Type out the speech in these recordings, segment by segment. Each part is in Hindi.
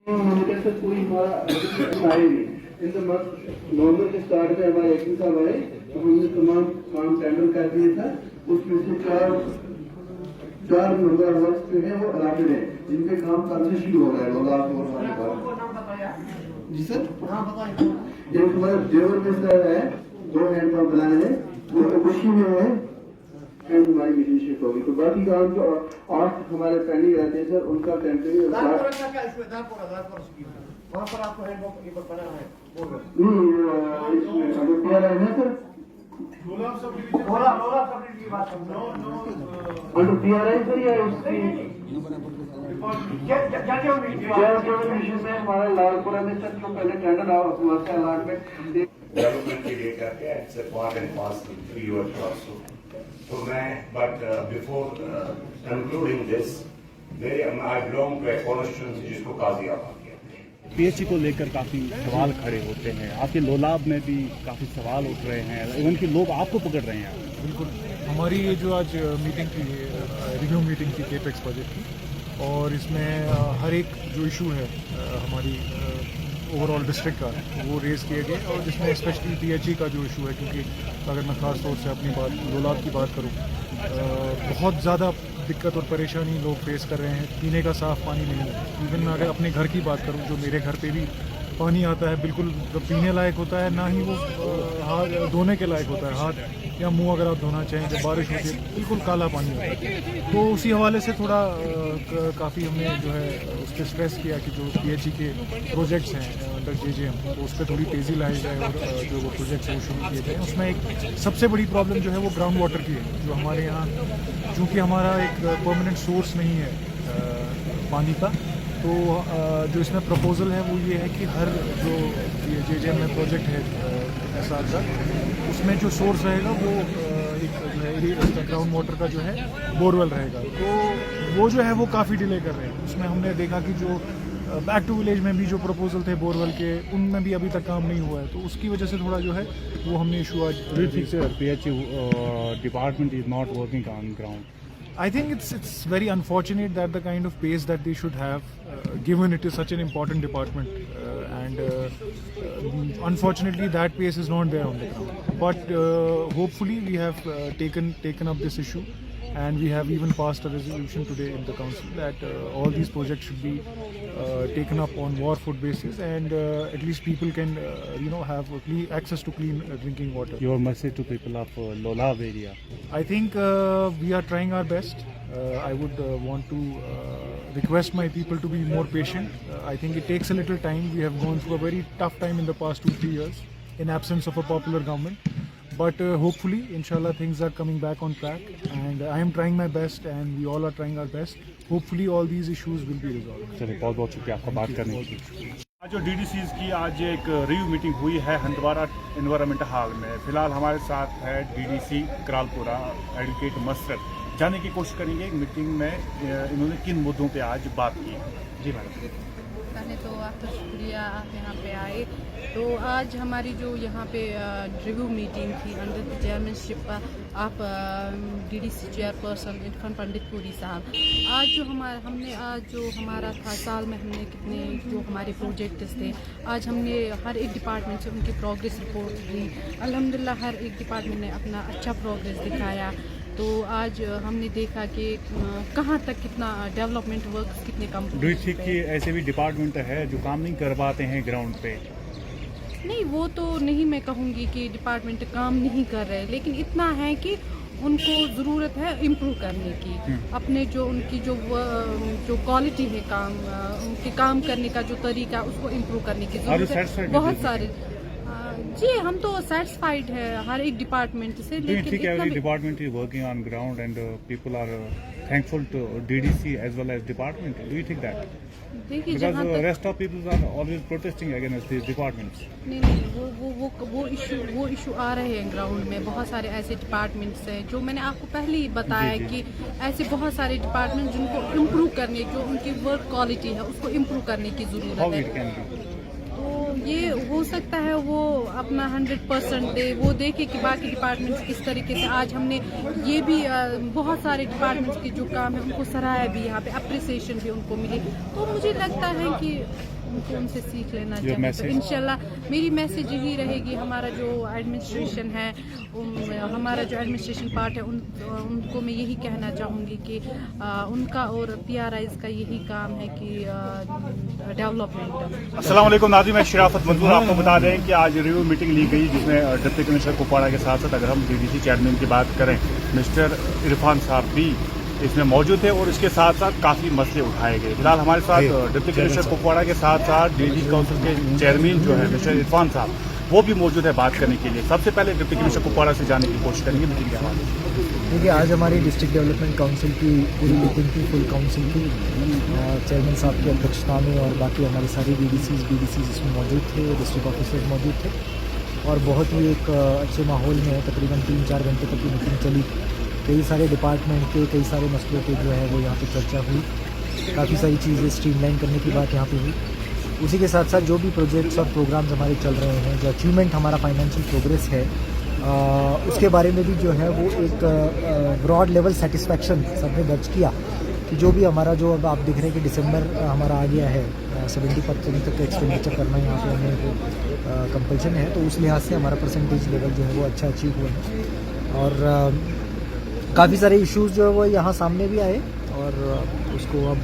मॉनिटर से कोई हमारा आए नहीं। इन द मंथ नवंबर के स्टार्ट में हमारे एक्टिव साहब आए तो हमने तमाम काम टेंडर कर दिया था। उसमें से चार नंबर वर्क जो है वो अलाटेड है, जिनके काम कल से शुरू हो रहा है। जी सर, एक हमारे जेवर में सर है, 2 हैंडपंप बनाए हैं, वो खुशी में है एंड हमारी मीटिंग शिफ्ट होगी। तो बाकी काम जो 8 हमारे पेंडिंग रहते हैं सर, उनका टेंडरिंग वहाँ पर आपको हैंडपंप बना है नहीं सर। हमारा लालपुरा में सर जो पहले टेंडर अलॉटमेंट डेवलपमेंट के लिए करके it's a part and parcel free work also. तो मैं but before concluding this I belong to a constituency जिसको काजियाबाद पीएचई को लेकर काफी सवाल खड़े होते हैं। आपके लोलाब में भी काफी सवाल उठ रहे हैं, इवन कि लोग आपको पकड़ रहे हैं। बिल्कुल, हमारी ये जो आज मीटिंग थी, रिव्यू मीटिंग थी केपेक्स प्रोजेक्ट की, और इसमें हर एक जो इशू है हमारी ओवरऑल डिस्ट्रिक्ट का वो रेज़ किए गए, और जिसमें स्पेशली पीएचई का जो इशू है, क्योंकि अगर मैं खास तौर से अपनी बात लोलाब की बात करूँ, बहुत ज़्यादा दिक्कत और परेशानी लोग फेस कर रहे हैं। पीने का साफ़ पानी नहीं है। इवन मैं अगर अपने घर की बात करूं, जो मेरे घर पे भी पानी आता है, बिल्कुल पीने लायक होता है, ना ही वो हाथ धोने के लायक होता है। हाथ या मुंह अगर आप धोना चाहें, जब बारिश होती है बिल्कुल काला पानी होता है। तो उसी हवाले से थोड़ा काफ़ी हमने जो है उस पर स्ट्रेस किया कि जो पीएचई के प्रोजेक्ट्स हैं अंडर जेजेएम, तो उस पर थोड़ी तेज़ी लाई जाए और जो वो प्रोजेक्ट्स हैं वो शुरू किए जाए। उसमें एक सबसे बड़ी प्रॉब्लम जो है वो ग्राउंड वाटर की है, जो हमारे यहाँ चूँकि हमारा एक परमानेंट सोर्स नहीं है पानी का, तो जो इसमें प्रपोजल है वो ये है कि हर जो जेजेएम में प्रोजेक्ट है एसआर का, उसमें जो सोर्स रहेगा वो एक जो है ग्राउंड वाटर का जो है बोरवेल रहेगा। तो वो जो है वो काफ़ी डिले कर रहे हैं। उसमें हमने देखा कि जो बैक टू विलेज में भी जो प्रपोजल थे बोरवेल के, उनमें भी अभी तक काम नहीं हुआ है। तो उसकी वजह से थोड़ा जो है वो हमने इशू आज PHE department is not working on ground. I think it's very unfortunate that the kind of pace that they should have, given it is such an important department, and unfortunately that pace is not there on the ground. But hopefully we have taken up this issue, and we have even passed a resolution today in the council that all these projects should be taken up on war food basis, and at least people can have access to clean drinking water. Your message to people of Lolab area? I think we are trying our best. I would want to request my people to be more patient. I think it takes a little time. We have gone through a very tough time in the past 2-3 years in absence of a popular government. But hopefully, inshallah, things are coming back on track, and I am trying my best, and we all are trying our best. Hopefully, all these issues will be resolved. चलिए, बहुत बहुत शुक्रिया आपका बात करने के लिए। आज जो DDCs की आज एक रिव्यू मीटिंग हुई है हंदवारा एनवायरनमेंट हॉल में। फिलहाल हमारे साथ है DDC करालपुरा एडवोकेट मसरत। जानने की कोशिश करेंगे मीटिंग में इन्होंने किन मुद्दों पे आज बात की। जी मैडम। पहले तो आपका शुक्रिया, आप यहाँ पे आए। तो आज हमारी जो यहाँ पे रिव्यू मीटिंग थी अंडर द चेयरमैनशिप आप DDC चेयरपर्सन इरफान पंडितपुरी साहब। आज जो हमारा था साल में हमने कितने जो हमारे प्रोजेक्ट्स थे, आज हमने हर एक डिपार्टमेंट से उनकी प्रोग्रेस रिपोर्ट ली। अल्हम्दुलिल्लाह हर एक डिपार्टमेंट ने अपना अच्छा प्रोग्रेस दिखाया। तो आज हमने देखा कि कहाँ तक कितना डेवलपमेंट वर्क कितने कम। डू यू थिंक कि ऐसे भी डिपार्टमेंट है जो काम नहीं कर पाते हैं ग्राउंड पे? नहीं, वो तो नहीं मैं कहूँगी कि डिपार्टमेंट काम नहीं कर रहे, लेकिन इतना है कि उनको ज़रूरत है इम्प्रूव करने की। अपने जो उनकी जो क्वालिटी है उनके काम करने का जो तरीका, उसको इम्प्रूव करने की ज़रूरत है। बहुत सारे जी, हम तो सेटिस्फाइड है हर एक डिपार्टमेंट से। लेकिन every department is working on ground and people are thankful to DDC as well as department. Do you think that? देखिए, because the rest of people are always protesting against these departments. नहीं, वो इशू आ रहे हैं ग्राउंड में। बहुत सारे ऐसे डिपार्टमेंट्स हैं जो मैंने आपको पहले ही बताया कि ऐसे बहुत सारे डिपार्टमेंट जिनको इम्प्रूव करने, जो उनकी वर्क क्वालिटी है उसको इम्प्रूव करने की ज़रूरत है। ये हो सकता है वो अपना 100% दे, वो देखे कि बाकी डिपार्टमेंट्स किस तरीके से। आज हमने ये भी बहुत सारे डिपार्टमेंट्स के जो काम है उनको सराहा भी, यहाँ पे अप्रिसिएशन भी उनको मिली। तो मुझे लगता है कि हमको उनसे सीख लेना Your चाहिए। तो message? इंशाल्लाह मेरी मैसेज यही रहेगी, हमारा जो एडमिनिस्ट्रेशन है, हमारा जो एडमिनिस्ट्रेशन पार्ट है, उनको मैं यही कहना चाहूँगी कि उनका और PRIs का यही काम है कि डेवलपमेंट। अस्सलाम वालेकुम नाज़रीन, मैं शराफत मंजूर आपको बता दें कि आज रिव्यू मीटिंग ली गई जिसमें डिप्टी कमिश्नर कुपवाड़ा के साथ साथ अगर हम DDC चेयरमैन की बात करें मिस्टर इरफान साहब भी इसमें मौजूद थे और इसके साथ साथ काफ़ी मसले उठाए गए। फिलहाल हमारे साथ डिप्टी कमिश्नर कुपवाड़ा के साथ साथ DDC काउंसिल के चेयरमैन जो है मिस्टर इरफान साहब वो भी मौजूद है बात करने के लिए। सबसे पहले डिप्टी कमिश्नर कुपवाड़ा से जाने की कोशिश करेंगे मीटिंग के हवाले से। देखिए, आज हमारी डिस्ट्रिक्ट डेवलपमेंट काउंसिल की पूरी मीटिंग थी, फुल काउंसिल की, चेयरमैन साहब की अध्यक्षता में, और बाकी हमारे सारे BDCs इसमें मौजूद थे, डिस्ट्रिक्ट ऑफिसर्स मौजूद थे, और बहुत ही एक अच्छे माहौल में तकरीबन 3-4 घंटे तक की मीटिंग चली। कई सारे डिपार्टमेंट के कई सारे मसलों पे जो है वो यहाँ पे चर्चा हुई, काफ़ी सारी चीज़ें स्ट्रीमलाइन करने की बात यहाँ पे हुई। उसी के साथ साथ जो भी प्रोजेक्ट्स और प्रोग्राम्स हमारे चल रहे हैं, जो अचीवमेंट हमारा फाइनेंशियल प्रोग्रेस है, उसके बारे में भी जो है वो एक ब्रॉड लेवल सेटिस्फैक्शन सबने दर्ज किया कि जो भी हमारा जो अब आप देख रहे हैं कि दिसंबर हमारा आ गया है, 70% तक एक्सपेंडिचर करना यहाँ पे हमें कंपल्शन है, तो उस लिहाज से हमारा परसेंटेज लेवल जो है वो अच्छा अचीव हुआ है। और काफ़ी सारे इश्यूज जो है वो यहाँ सामने भी आए, और उसको अब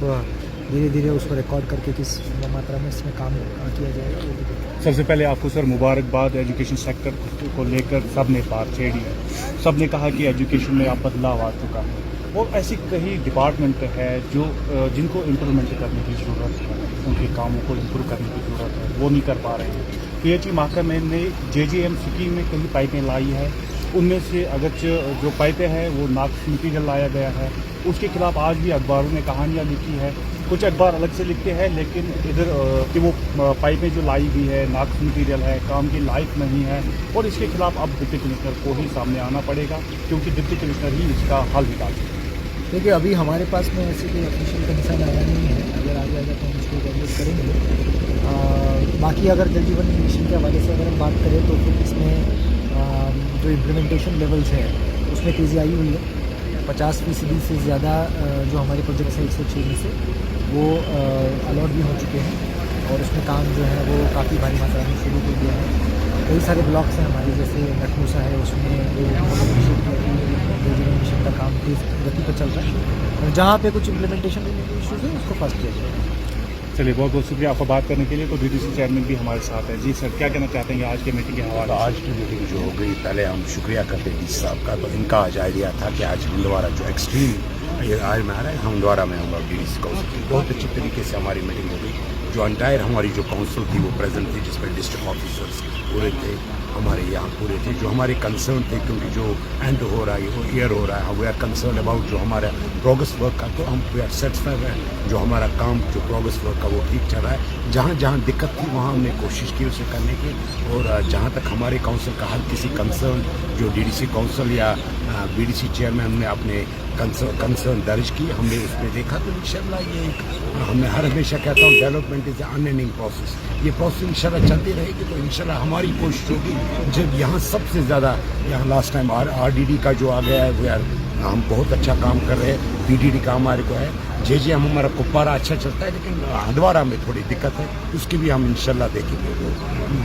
धीरे धीरे उसको रिकॉर्ड करके किस मात्रा में इसमें काम किया जाएगा वो भी देखिए। सबसे पहले आपको सर मुबारकबाद, एजुकेशन सेक्टर को लेकर सब ने बात छेड़ी है, सब ने कहा कि एजुकेशन में अब बदलाव आ चुका है, और ऐसी कई डिपार्टमेंट है जो जिनको इम्प्रूवमेंट करने की ज़रूरत है, उनके कामों को इम्प्रूव करने की ज़रूरत है, वो नहीं कर पा रहे हैं। PHE महकमे ने JJM स्कीम में कई पाइपें लाई है, उनमें से अगरचे जो पाइपें हैं वो नाक़िस मटीरियल लाया गया है, उसके खिलाफ आज भी अखबारों में कहानियाँ लिखी है, कुछ अखबार अलग से लिखते हैं, लेकिन इधर कि वो पाइपें जो लाई हुई है नाक़िस मटीरियल है, काम की लायक नहीं है, और इसके खिलाफ अब डिप्टी कमिश्नर को ही सामने आना पड़ेगा, क्योंकि डिप्टी कमिश्नर ही इसका हल निकाल सकते हैं। देखिए, अभी हमारे पास में ऐसे कोई ऑफिशियल कंसर्न आया नहीं है, अगर आ जाएगा तो हम उसको एवेलुएट करेंगे। बाकी अगर जल जीवन मिशन के हवाले से अगर हम बात करें तो फिर इसमें जो इम्प्लीमेंटेशन लेवल्स है उसमें तेज़ी आई हुई है। 50% से ज़्यादा जो हमारे प्रोजेक्ट्स हैं 106 में से वो अलॉट भी हो चुके हैं, और उसमें काम जो है वो काफ़ी भारी मात्रा में शुरू हो गया है। कई सारे ब्लॉक्स हैं हमारे, जैसे नटमूसा है, उसमें जो मिशन का काम तेज़ गति पर चल रहा है, और जहाँ पे कुछ इम्प्लीमेंटेशन इशूज़ है उसको फर्स्ट किया जाएगा। चलिए, बहुत बहुत शुक्रिया आपका बात करने के लिए। तो DDC चेयरमैन भी हमारे साथ है। जी सर, क्या कहना चाहते हैं आज के मीटिंग के हवाले तो आज की मीटिंग जो हो गई, पहले हम शुक्रिया करते हैं DC साहब का। तो इनका आज आइडिया था कि आज हंदवाड़ा जो एक्सट्रीम ये आज में आ रहा है, हंदवाड़ा में हम DDC काउंसिल की बहुत अच्छी तरीके से हमारी मीटिंग हो गई। जो एंटायर हमारी जो काउंसिल थी वो प्रेजेंट थी, जिसमें डिस्ट्रिक्ट ऑफिसर्स पूरे थे, हमारे यहाँ पूरे थे, जो हमारे कंसर्न थे, क्योंकि जो एंड हो रहा है वो ईयर हो रहा है, वी आर कंसर्न अबाउट जो हमारा प्रोग्रेस वर्क का, तो हम वी आर सेटिस्फाइड है जो हमारा काम जो प्रोग्रेस वर्क का वो ठीक चल रहा है। जहाँ जहाँ दिक्कत थी वहाँ हमने कोशिश की उसे करने की, और जहाँ तक हमारे काउंसिल का हर किसी कंसर्न जो DDC काउंसिल या BDC चेयरमैन हमने अपने कंसर्न दर्ज की, हमने उसमें देखा, तो इंशाल्लाह ये हमने हर हमेशा कहता हूँ डेवलपमेंट इज़ अनएंडिंग प्रोसेस, ये प्रोसेस इंशाल्लाह चलती रहेगी। तो इंशाल्लाह हमारी कोशिश होगी, जब यहाँ सबसे ज़्यादा यहाँ लास्ट टाइम RDD का जो आ गया है वो यार हम बहुत अच्छा काम कर रहे हैं, PDD का हमारे को है, JJM हमारा कुपवाड़ा अच्छा चलता है, लेकिन हंदवाड़ा में थोड़ी दिक्कत है, उसकी भी हम इंशाल्लाह देखेंगे।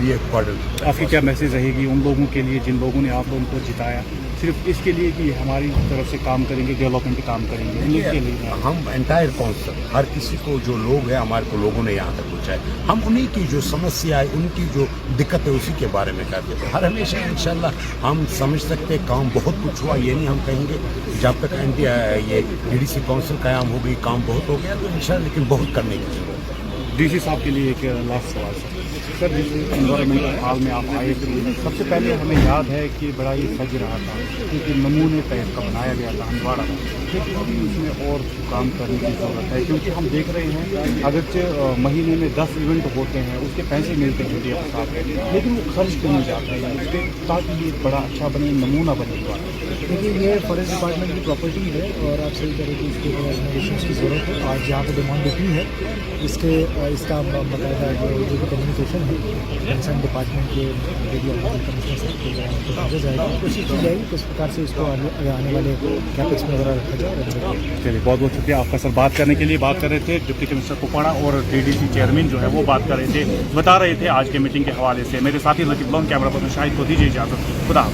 ये आपकी क्या मैसेज रहेगी उन लोगों के लिए जिन लोगों ने आप लोगों को जिताया, सिर्फ इसके लिए कि हमारी तरफ से काम करेंगे, डेवलपमेंट काम करेंगे, उनके लिए हम एंटायर काउंसिल हर किसी को जो लोग हैं हमारे को लोगों ने यहाँ तक पहुँचाए, हम उन्हीं की जो समस्या है, उनकी जो दिक्कत है उसी के बारे में करते हैं। हर हमेशा इंशाल्लाह हम समझ सकते हैं काम बहुत कुछ हुआ, ये नहीं हम कहेंगे जब तक ये DDC काउंसिल कायम हो गई, काम बहुत हो गया, तो इंशाल्लाह लेकिन बहुत करने की जरूरत है। DC साहब के लिए एक लास्ट सवाल सर, जिस एनवायरमेंटल हाल में आप आए थे, सबसे पहले हमें याद है कि बड़ा ही सज रहा था, क्योंकि नमूने टाइप का बनाया गया था हंदवाड़ा में, लेकिन अभी उसमें और काम करने की ज़रूरत है, क्योंकि हम देख रहे हैं अगरचे महीने में 10 इवेंट होते हैं, उसके पैसे मिलते हैं DF साहब के, लेकिन वो खर्च करने जाते हैं उस पर, ताकि ये बड़ा अच्छा बने, नमूना बने हुआ। देखिए, ये फॉरेस्ट डिपार्टमेंट की प्रॉपर्टी है, और आप सही करें कि इसके रेनोवेशन की ज़रूरत है। आज यहाँ पर डिमांड इतनी है, इसके इसका बाकायदा जो भी कम्युनिकेशन है कंसर्न डिपार्टमेंट के जो भी ऑनरेबल कमिश्नर साहब के भेजा जाएगा, कोशिश की जाएगी किस प्रकार से इसको आने वाले कैपेक्स में वगैरह रखा जाए। चलिए बहुत बहुत शुक्रिया आपका सर। बात करने के लिए बात कर रहे थे डिप्टी कमिश्नर कुपवाड़ा और डीडीसी चेयरमैन जो है वो बात कर रहे थे, बता रहे थे आज के मीटिंग के हवाले से। मेरे साथी लकीब लोन कैमरा पर्सन शाहिद को दीजिए इजाजत। खुदा।